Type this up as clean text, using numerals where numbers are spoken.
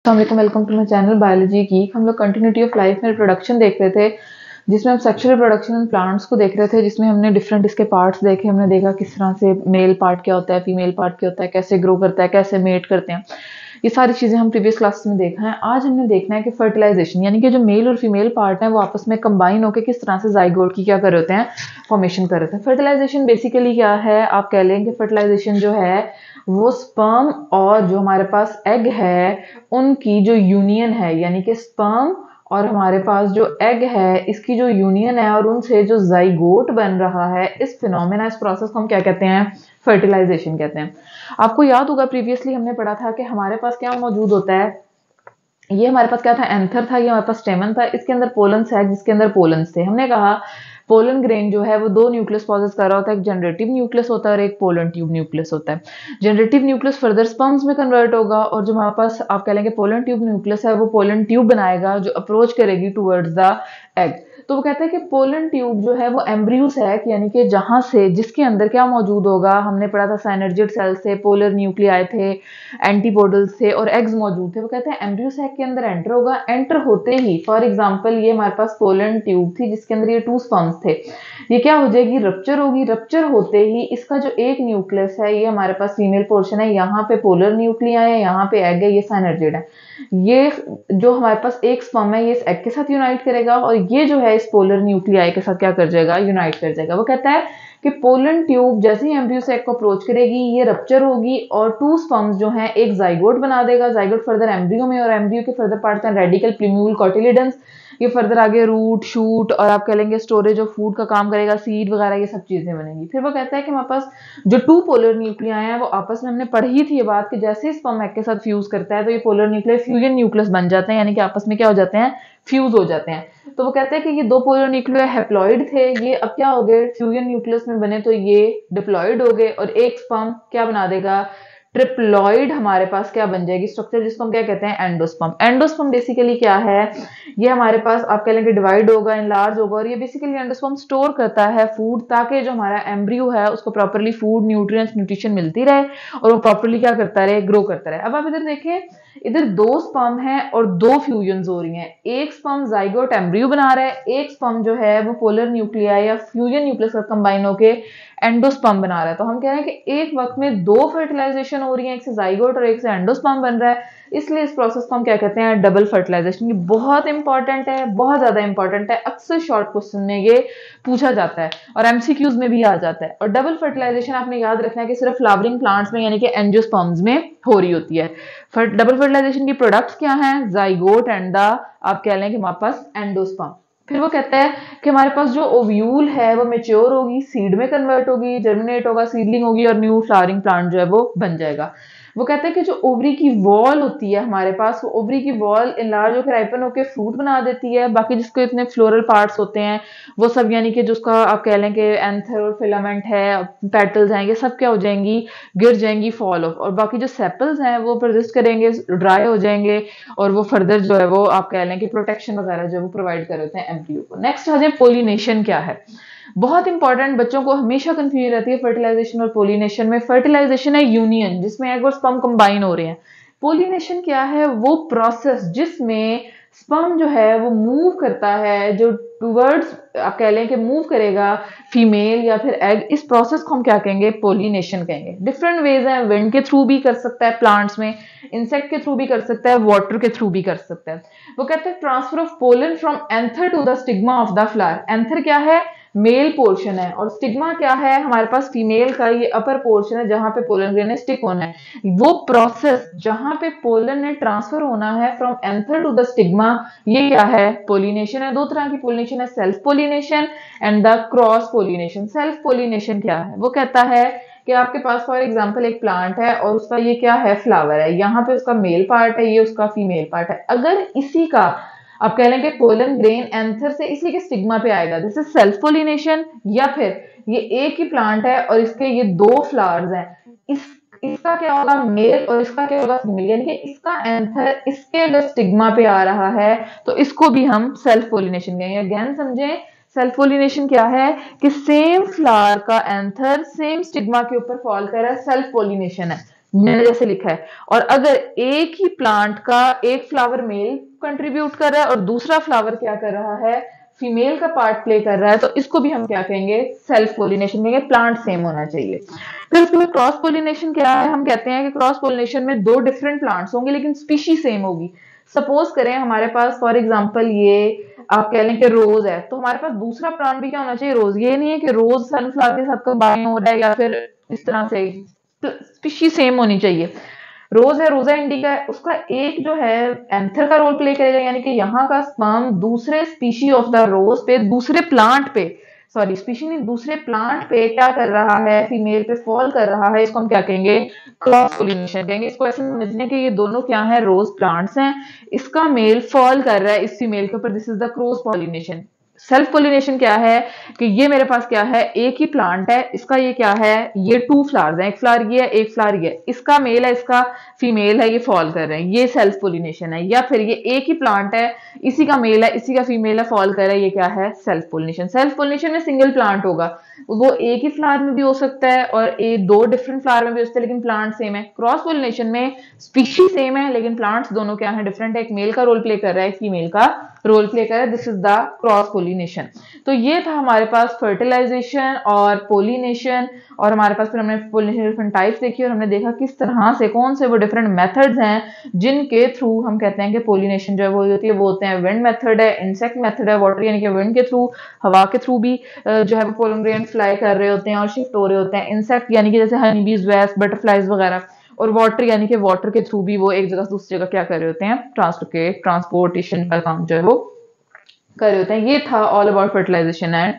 Welcome to my channel biology की। हम लोग कंटिन्यूटी ऑफ लाइफ में रिप्रोडक्शन देख रहे थे, जिसमें हम सेक्सुअल रिप्रोडक्शन इन प्लांट्स को देख रहे थे, जिसमें हमने डिफरेंट इसके पार्ट्स देखे। हमने देखा किस तरह से मेल पार्ट क्या होता है, फीमेल पार्ट क्या होता है, कैसे ग्रो करता है, कैसे मेट करते हैं। ये सारी चीजें हम प्रीवियस क्लास में देखा है। आज हमने देखना है कि फर्टिलाइजेशन यानी कि जो मेल और फीमेल पार्ट है वो आपस में कंबाइन होकर किस तरह से जाइगोट की क्या कर रहे होते हैं, फॉर्मेशन कर रहे होते हैं। फर्टिलाइजेशन बेसिकली क्या है, आप कह लें कि फर्टिलाइजेशन जो है वो स्पर्म और जो हमारे पास एग है उनकी जो यूनियन है, यानी कि स्पर्म और हमारे पास जो एग है इसकी जो यूनियन है और उनसे जो जाइगोट बन रहा है, इस फिनोमेना, इस प्रोसेस को हम क्या कहते हैं, फर्टिलाइजेशन कहते हैं। आपको याद होगा प्रीवियसली हमने पढ़ा था कि हमारे पास क्या मौजूद होता है, ये हमारे पास क्या था, एंथर था, ये हमारे पास स्टेमन था, इसके अंदर पोलन्स है जिसके अंदर पोलन्स थे। हमने कहा पोलन ग्रेन जो है वो दो न्यूक्लियस पॉजेस कर रहा होता है, एक जनरेटिव न्यूक्लियस होता है और एक पोलन ट्यूब न्यूक्लियस होता है। जनरेटिव न्यूक्लियस फर्दर स्पर्म्स में कन्वर्ट होगा और जो हमारे पास आप कह लेंगे पोलन ट्यूब न्यूक्लियस है वो पोलन ट्यूब बनाएगा जो अप्रोच करेगी टुवर्ड्स द एग। तो वो कहते हैं कि पोलन ट्यूब जो है वो एम्ब्रियो सैक, यानी कि जहां से जिसके अंदर क्या मौजूद होगा, हमने पढ़ा था साइनर्जिड सेल्स थे, पोलर न्यूक्लियाई थे, एंटीपोडल्स थे और एग्स मौजूद थे। वो कहते हैं एम्ब्रियो सैक के अंदर एंटर होगा। एंटर होते ही फॉर एग्जांपल ये हमारे पास पोलन ट्यूब थी जिसके अंदर ये 2 स्पर्म्स थे, ये क्या हो जाएगी, रप्चर होगी। रप्चर होते ही इसका जो एक न्यूक्लियस है, ये हमारे पास फीमेल पोर्शन है, यहाँ पे पोलर न्यूक्लियाई है, यहाँ पे एग है, ये साइनर्जिड है। ये जो हमारे पास एक स्पर्म है ये इस एग के साथ यूनाइट करेगा और ये जो है इस पोलर न्यूक्लियाई के साथ क्या कर जाएगा, यूनाइट कर जाएगा। वो कहता है कि पोलन ट्यूब जैसे ही एम्ब्रियो से एग को अप्रोच करेगी ये रप्चर होगी और 2 स्पर्म्स जो हैं एक जाइगोट बना देगा। जाइगोट फर्दर एम्ब्रियो में और एम्ब्रियो के फर्दर पार्ट्स हैं रेडिकल, प्लूम्यूल, कोटिलिडन्स। ये फर्दर आगे रूट, शूट और आप कह लेंगे स्टोरेज ऑफ फूड का काम करेगा, सीड वगैरह ये सब चीजें बनेंगी। फिर वो कहता है कि हमारे पास जो 2 पोलर न्यूक्लियाई हैं वो आपस में, हमने पढ़ी थी ये बात कि जैसे स्पर्म एग के साथ फ्यूज करता है तो ये पोलर न्यूक्लियाई फ्यूजन न्यूक्लियस बन जाते हैं, यानी कि आपस में क्या हो जाते हैं, फ्यूज हो जाते हैं। तो वो कहते हैं कि ये 2 पोलर न्यूक्लियाई हैप्लॉइड थे, ये अब क्या हो गए, फ्यूजन न्यूक्लियस में बने तो ये डिप्लॉइड हो गए और एक स्पर्म क्या बना देगा, ट्रिप्लॉइड हमारे पास क्या बन जाएगी स्ट्रक्चर, जिसको हम क्या कहते हैं, एंडोस्पर्म। एंडोस्पर्म बेसिकली क्या है, ये हमारे पास आप कह लेंगे डिवाइड होगा, इनलार्ज होगा और ये बेसिकली एंडोस्पर्म स्टोर करता है फूड, ताकि जो हमारा एम्ब्रियो है उसको प्रॉपर्ली फूड, न्यूट्रिएंट्स, न्यूट्रिशन मिलती रहे और वो प्रॉपर्ली क्या करता रहे, ग्रो करता रहे। अब आप इधर देखें, इधर 2 स्पर्म है और 2 फ्यूजन्स हो रही हैं। एक स्पर्म जाइगोट एम्ब्रियो बना रहा है, एक स्पर्म जो है वो पोलर न्यूक्लियाई या फ्यूजन न्यूक्लियस का कंबाइन होके एंडोस्पर्म बना रहा है। तो हम कह रहे हैं कि एक वक्त में 2 फर्टिलाइजेशन हो रही है, एक से जाइगोट और एक से एंडोस्पर्म बन रहा है, इसलिए इस प्रोसेस को हम क्या कहते हैं, डबल फर्टिलाइजेशन। ये बहुत इंपॉर्टेंट है, बहुत ज्यादा इंपॉर्टेंट है, अक्सर शॉर्ट क्वेश्चन में ये पूछा जाता है और एमसीक्यूज में भी आ जाता है। और डबल फर्टिलाइजेशन आपने याद रखना है कि सिर्फ फ्लावरिंग प्लांट्स में यानी कि एंजियोस्पर्म्स में हो रही होती है। डबल फर्टिलाइजेशन की प्रोडक्ट्स क्या हैं, जाइगोट एंड द आप कह लें कि हमारे पास एंडोस्पर्म। फिर वो कहता है कि हमारे पास जो ओव्यूल है वो मेच्योर होगी, सीड में कन्वर्ट होगी, जर्मिनेट होगा, सीडलिंग होगी और न्यू फ्लावरिंग प्लांट जो है वो बन जाएगा। वो कहते हैं कि जो ओवरी की वॉल होती है हमारे पास, वो ओवरी की वॉल इनलार्ज होकर राइपन होकर फ्रूट बना देती है। बाकी जिसको इतने फ्लोरल पार्ट्स होते हैं वो सब यानी कि जिसका आप कह लें कि एंथर और फिलामेंट है, पेटल्स हैं, ये सब क्या हो जाएंगी, गिर जाएंगी, फॉल ऑफ। और बाकी जो सेपल्स हैं वो परसिस्ट करेंगे, ड्राई हो जाएंगे और वो फर्दर जो है वो आप कह लें कि प्रोटेक्शन वगैरह जो वो प्रोवाइड कर देते हैं एम्ब्रियो को। नेक्स्ट आ जाए पोलिनेशन क्या है, बहुत इंपॉर्टेंट, बच्चों को हमेशा कंफ्यूजन रहती है फर्टिलाइजेशन और पोलिनेशन में। फर्टिलाइजेशन है यूनियन जिसमें एग और स्पर्म कंबाइन हो रहे हैं। पोलिनेशन क्या है, वो प्रोसेस जिसमें स्पर्म जो है वो मूव करता है, जो टूवर्ड्स आप कह लें कि मूव करेगा फीमेल या फिर एग, इस प्रोसेस को हम क्या कहेंगे, पोलिनेशन कहेंगे। डिफरेंट वेज है, विंड के थ्रू भी कर सकता है प्लांट्स में, इंसेक्ट के थ्रू भी कर सकता है, वाटर के थ्रू भी कर सकता है। वो कहते हैं transfer of pollen from anther to the stigma of the flower. Anther क्या है, मेल पोर्शन है और स्टिग्मा क्या है, हमारे पास फीमेल का ये अपर पोर्शन है जहां पे पोलन ग्रेन ने स्टिक होना है। वो प्रोसेस जहां पे पोलन ने ट्रांसफर होना है from anther to the stigma, ये क्या है, पोलिनेशन है। 2 तरह की पोलिनेशन है, self pollination and the cross pollination. Self pollination क्या है, वो कहता है कि आपके पास फॉर एग्जांपल एक प्लांट है और उसका ये क्या है, फ्लावर है, यहाँ पे उसका मेल पार्ट है, ये उसका फीमेल पार्ट है। अगर इसी का आप कह लें कि पोलन ग्रेन एंथर से इसी के स्टिग्मा पे आएगा, दिस इज सेल्फ पोलिनेशन। या फिर ये एक ही प्लांट है और इसके ये 2 फ्लावर्स हैं, इसका क्या होगा, मेल और इसका क्या होगा, फीमेल, यानी कि इसका एंथर इसके अगर स्टिग्मा पे आ रहा है तो इसको भी हम सेल्फ पोलिनेशन कहेंगे। अगेन समझें, सेल्फ पोलिनेशन क्या है कि सेम फ्लावर का एंथर सेम स्टिग्मा के ऊपर फॉल कर रहा है, सेल्फ पोलिनेशन है। मैंने जैसे लिखा है। और अगर एक ही प्लांट का एक फ्लावर मेल कंट्रीब्यूट कर रहा है और दूसरा फ्लावर क्या कर रहा है, फीमेल का पार्ट प्ले कर रहा है, तो इसको भी हम क्या कहेंगे, सेल्फ पोलिनेशन कहेंगे। प्लांट सेम होना चाहिए। फिर उसके बाद क्रॉस पोलिनेशन क्या है, हम कहते हैं कि क्रॉस पोलिनेशन में दो डिफरेंट प्लांट्स होंगे लेकिन स्पीशी सेम होगी। सपोज करें हमारे पास फॉर एग्जांपल ये आप कह लें कि रोज है, तो हमारे पास दूसरा प्लांट भी क्या होना चाहिए, रोज। ये नहीं है कि रोज सनफ्लावर के साथ कंबाइन हो रहा है या फिर इस तरह से, स्पीशी सेम होनी चाहिए। रोज है, रोजा इंडिका है, उसका एक जो है एंथर का रोल प्ले करेगा, यानी कि यहाँ का स्पर्म दूसरे स्पीशी ऑफ द रोज पे, दूसरे प्लांट पे, सॉरी स्पीशी नहीं, दूसरे प्लांट पे क्या कर रहा है, फीमेल पे फॉल कर रहा है। इसको हम क्या कहेंगे, क्रॉस पोलिनेशन कहेंगे। इसको ऐसे समझने कि ये दोनों क्या है, रोज प्लांट्स हैं, इसका मेल फॉल कर रहा है इस फीमेल के ऊपर, this is the cross pollination. Self pollination क्या है कि ये मेरे पास क्या है, एक ही प्लांट है, इसका ये क्या है, ये टू फ्लावर्स हैं, एक फ्लावर ये है, एक फ्लावर ये है, इसका मेल है, इसका फीमेल है, ये फॉल कर रहे हैं, ये सेल्फ पोलिनेशन है। या फिर ये एक ही प्लांट है, इसी का मेल है, इसी का फीमेल है, फॉल कर रहा है, ये क्या है, सेल्फ पोलिनेशन। सेल्फ पोलिनेशन में सिंगल प्लांट होगा, वो एक ही फ्लावर में भी हो सकता है और दो डिफरेंट फ्लावर में भी हो सकता है, लेकिन प्लांट सेम है। क्रॉस पोलिनेशन में स्पीशीज सेम है लेकिन प्लांट्स दोनों क्या है, डिफरेंट है, एक मेल का रोल प्ले कर रहा है, एक फीमेल का रोल प्ले कर रहा है, this is the cross pollination. तो ये था हमारे पास फर्टिलाइजेशन और पोलिनेशन, और हमारे पास फिर हमने पोलिनेशन डिफरेंट टाइप्स देखी और हमने देखा किस तरह से कौन से वो डिफरेंट मेथड्स हैं जिनके थ्रू हम कहते हैं कि पोलिनेशन जो है वो होती है। वो होते हैं विंड मेथड है, इंसेक्ट मेथड है, वाटर यानी कि विंड के थ्रू, हवा के थ्रू भी जो है वो पोलन ग्रेन फ्लाई कर रहे होते हैं और शिफ्ट हो रहे होते हैं। इंसेक्ट यानी कि जैसे हनी बीज, वेस्ट, बटरफ्लाइज वगैरह, और वाटर यानी कि वाटर के थ्रू भी वो एक जगह से दूसरी जगह क्या कर रहे होते हैं, ट्रांसपोर्टेशन का काम जो है वो कर रहे होते हैं। ये था ऑल अबाउट फर्टिलाइजेशन एंड